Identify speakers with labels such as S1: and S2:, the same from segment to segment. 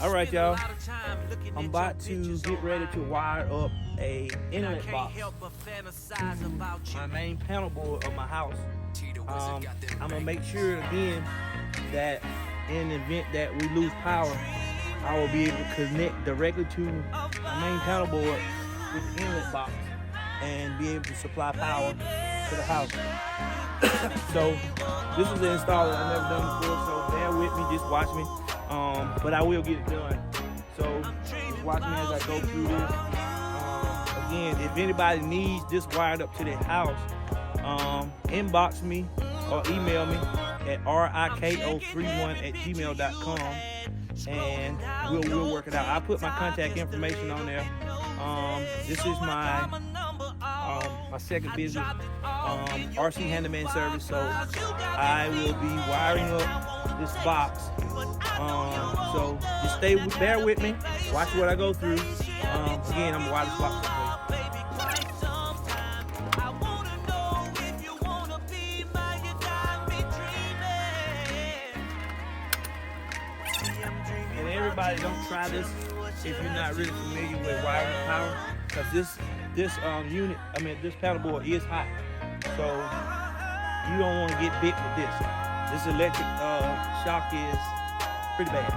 S1: All right, y'all. I'm about to get ready to wire up a inlet box to my main panel board of my house. I'm gonna make sure again that in the event that we lose power, I will be able to connect directly to my main panel board with the inlet box and be able to supply power to the house. So this is an install that I've never done before, so bear with me, just watch me. But I will get it done. So just watch me as I go through this. Again, if anybody needs this wired up to their house, inbox me or email me at riko31@gmail.com and we'll work it out. I'll put my contact information on there. This is my second business, RC Handyman Service, so I will be wiring up this box. So just bear with me, watch what I go through. Again, I'm gonna wire this box up. And everybody, don't try this if you're not really familiar with wiring power, because this panel board is hot, so you don't want to get bit with this. This electric shock is pretty bad.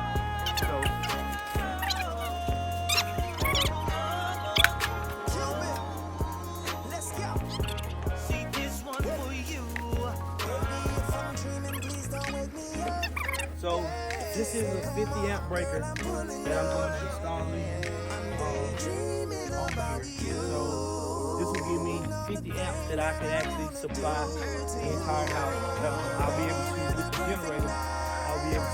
S1: So this is a 50 amp breaker that I'm going to install in on here. So this will give me 50 amps that I can actually supply the entire house. I'll be able to, with the generator, I'll be able to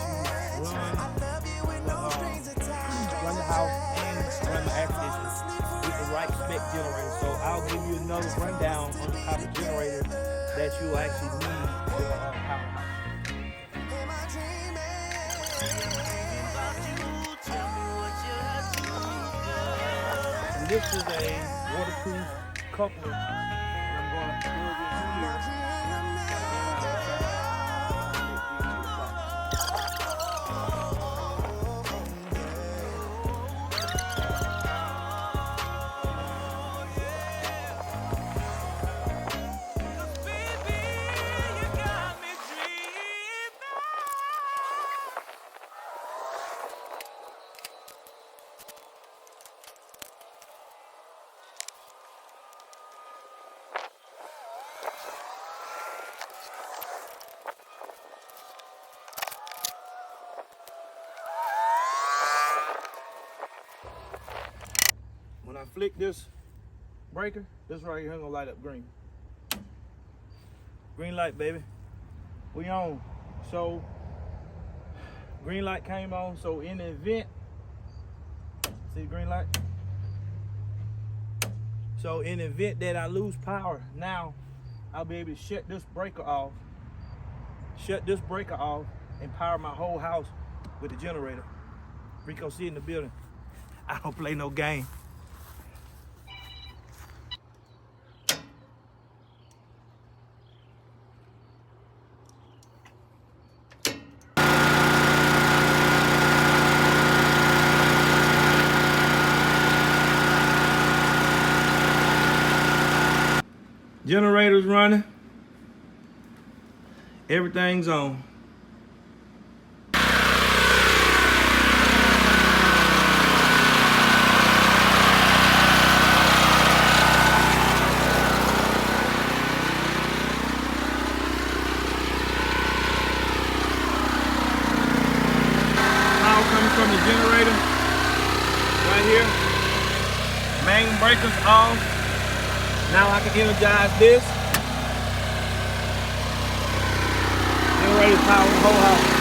S1: run the house and run my air conditioner with the right spec generator. So I'll give you another rundown on the type of generator that you'll actually need to power the house. This is a waterproof coupler. I'm going to plug it here. When I flick this breaker, this right here gonna light up green. Green light, baby. We on. So green light came on. So in the event, see the green light? So in the event that I lose power, now I'll be able to shut this breaker off, and power my whole house with the generator. Rico C in the building. I don't play no game. Generator's running. Everything's on. Power coming from the generator right here. Main breaker's off. Now I can energize this. Generator power the whole house.